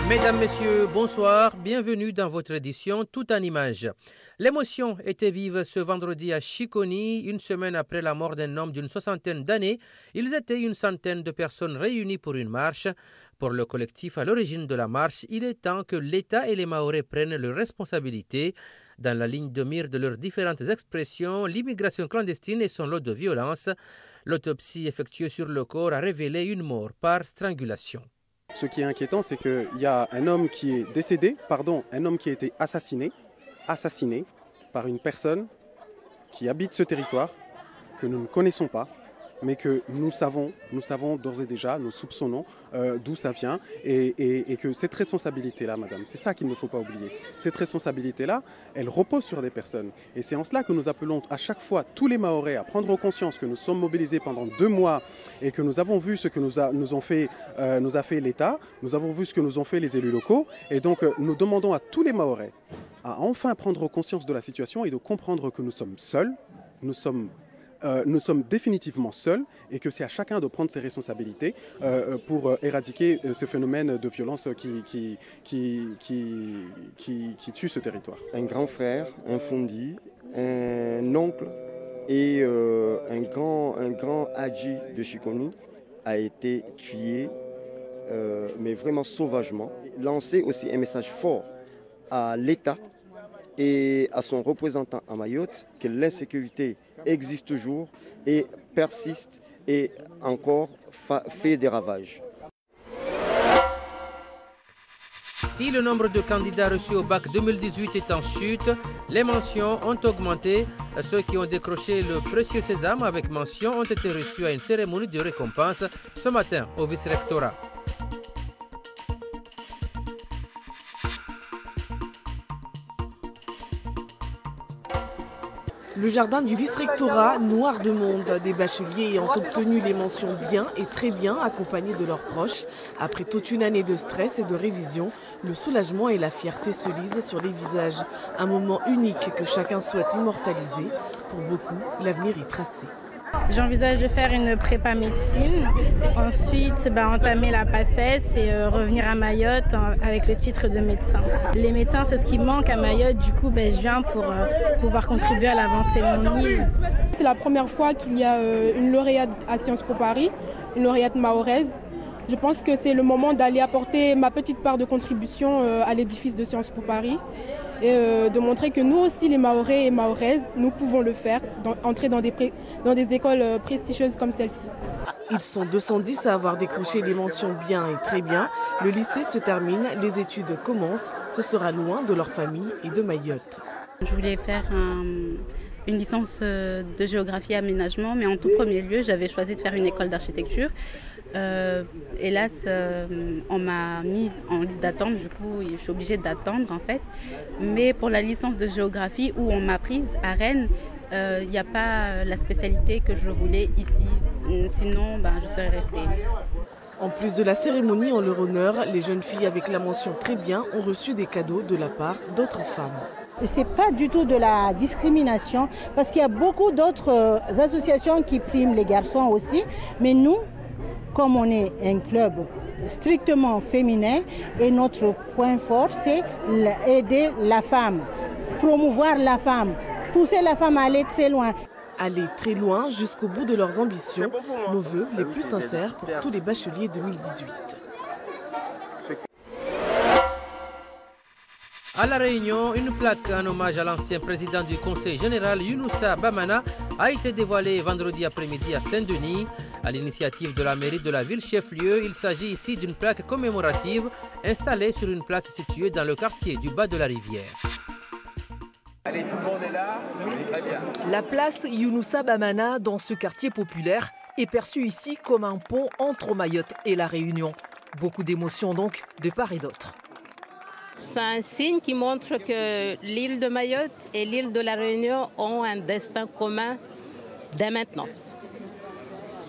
Mesdames, Messieurs, bonsoir. Bienvenue dans votre édition Tout en images. L'émotion était vive ce vendredi à Chiconi, une semaine après la mort d'un homme d'une soixantaine d'années. Ils étaient une centaine de personnes réunies pour une marche. Pour le collectif à l'origine de la marche, il est temps que l'État et les Mahorais prennent leurs responsabilités. Dans la ligne de mire de leurs différentes expressions, l'immigration clandestine et son lot de violence. L'autopsie effectuée sur le corps a révélé une mort par strangulation. Ce qui est inquiétant, c'est qu'il y a un homme qui est décédé, un homme qui a été assassiné par une personne qui habite ce territoire, que nous ne connaissons pas, mais que nous savons d'ores et déjà, nous soupçonnons d'où ça vient et que cette responsabilité-là, madame, c'est ça qu'il ne faut pas oublier. Cette responsabilité-là, elle repose sur des personnes. Et c'est en cela que nous appelons à chaque fois tous les Mahorais à prendre conscience que nous sommes mobilisés pendant 2 mois et que nous avons vu ce que nous a fait l'État, nous avons vu ce que nous ont fait les élus locaux. Et donc nous demandons à tous les Mahorais à enfin prendre conscience de la situation et de comprendre que nous sommes seuls, nous sommes définitivement seuls et que c'est à chacun de prendre ses responsabilités pour éradiquer ce phénomène de violence qui tue ce territoire. Un grand frère, un fondi, un oncle et un grand hadji de Chiconi a été tué, mais vraiment sauvagement. Lancer aussi un message fort à l'État et à son représentant à Mayotte que l'insécurité existe toujours et persiste et encore fait des ravages. Si le nombre de candidats reçus au bac 2018 est en chute, les mentions ont augmenté. Ceux qui ont décroché le précieux sésame avec mention ont été reçus à une cérémonie de récompense ce matin au vice-rectorat. Le jardin du vice-rectorat, noir de monde, des bacheliers ayant obtenu les mentions bien et très bien accompagnés de leurs proches. Après toute une année de stress et de révision, le soulagement et la fierté se lisent sur les visages. Un moment unique que chacun souhaite immortaliser. Pour beaucoup, l'avenir est tracé. J'envisage de faire une prépa médecine, ensuite entamer la PACES et revenir à Mayotte avec le titre de médecin. Les médecins, c'est ce qui manque à Mayotte, du coup je viens pour pouvoir contribuer à l'avancée de mon île. C'est la première fois qu'il y a une lauréate à Sciences Po Paris, une lauréate mahoraise. Je pense que c'est le moment d'aller apporter ma petite part de contribution à l'édifice de Sciences Po Paris. Et de montrer que nous aussi, les Mahorais et Mahoraises, nous pouvons le faire, entrer dans des écoles prestigieuses comme celle-ci. Ils sont 210 à avoir décroché les mentions bien et très bien. Le lycée se termine, les études commencent. Ce sera loin de leur famille et de Mayotte. Je voulais faire une licence de géographie et aménagement, mais en tout premier lieu, j'avais choisi de faire une école d'architecture. Hélas, on m'a mise en liste d'attente, du coup je suis obligée d'attendre en fait. Mais pour la licence de géographie où on m'a prise à Rennes, il n'y a pas la spécialité que je voulais ici, sinon je serais restée. En plus de la cérémonie en leur honneur, les jeunes filles avec la mention très bien ont reçu des cadeaux de la part d'autres femmes. Ce n'est pas du tout de la discrimination parce qu'il y a beaucoup d'autres associations qui priment les garçons aussi, mais nous, comme on est un club strictement féminin et notre point fort, c'est aider la femme, promouvoir la femme, pousser la femme à aller très loin. Aller très loin jusqu'au bout de leurs ambitions, nos vœux les plus sincères pour tous les bacheliers 2018. À La Réunion, une plaque en hommage à l'ancien président du Conseil général Younoussa Bamana a été dévoilée vendredi après-midi à Saint-Denis. À l'initiative de la mairie de la ville chef-lieu, il s'agit ici d'une plaque commémorative installée sur une place située dans le quartier du bas de la rivière. Allez, tout le monde est là, très bien. La place Younoussa Bamana dans ce quartier populaire est perçue ici comme un pont entre Mayotte et La Réunion. Beaucoup d'émotions donc de part et d'autre. C'est un signe qui montre que l'île de Mayotte et l'île de la Réunion ont un destin commun dès maintenant.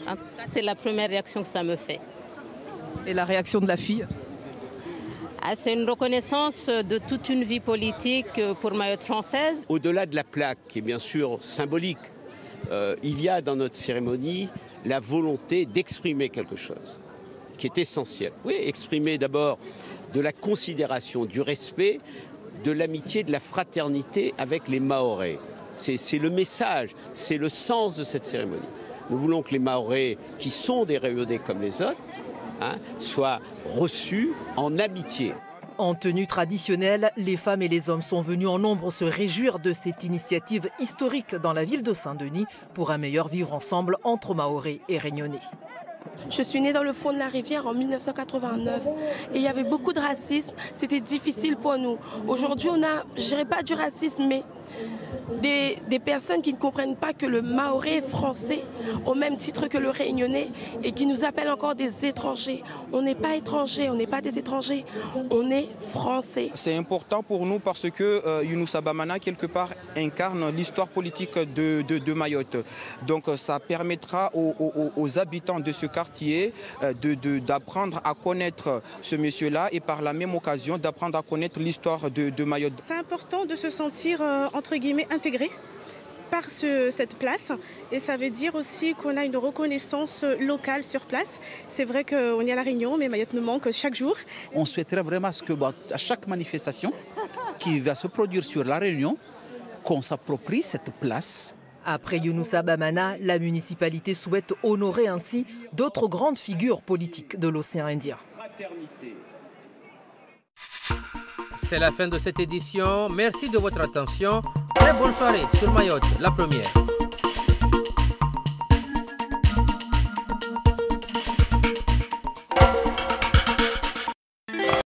En tout cas, c'est la première réaction que ça me fait. Et la réaction de la fille ? C'est une reconnaissance de toute une vie politique pour Mayotte française. Au-delà de la plaque, qui est bien sûr symbolique, il y a dans notre cérémonie la volonté d'exprimer quelque chose qui est essentiel. Oui, exprimer d'abord de la considération, du respect, de l'amitié, de la fraternité avec les Mahorais. C'est le message, c'est le sens de cette cérémonie. Nous voulons que les Mahorais, qui sont des Réunionnais comme les autres, soient reçus en amitié. En tenue traditionnelle, les femmes et les hommes sont venus en nombre se réjouir de cette initiative historique dans la ville de Saint-Denis pour un meilleur vivre ensemble entre Mahorais et Réunionnais. Je suis née dans le fond de la rivière en 1989 et il y avait beaucoup de racisme, c'était difficile pour nous. Aujourd'hui, on a, je dirais pas du racisme, mais des personnes qui ne comprennent pas que le Mahorais est français au même titre que le Réunionnais et qui nous appellent encore des étrangers. On n'est pas étrangers, on n'est pas des étrangers, on est français. C'est important pour nous parce que Younoussa Bamana, quelque part, incarne l'histoire politique de Mayotte. Donc ça permettra aux habitants de ce quartier d'apprendre à connaître ce monsieur-là et par la même occasion d'apprendre à connaître l'histoire de Mayotte. C'est important de se sentir, entre guillemets, intégré par cette place et ça veut dire aussi qu'on a une reconnaissance locale sur place. C'est vrai qu'on est à La Réunion, mais Mayotte nous manque chaque jour. On souhaiterait vraiment à chaque manifestation qui va se produire sur La Réunion, qu'on s'approprie cette place. Après Younoussa Bamana, la municipalité souhaite honorer ainsi d'autres grandes figures politiques de l'océan Indien. C'est la fin de cette édition. Merci de votre attention. Très bonne soirée sur Mayotte, la première.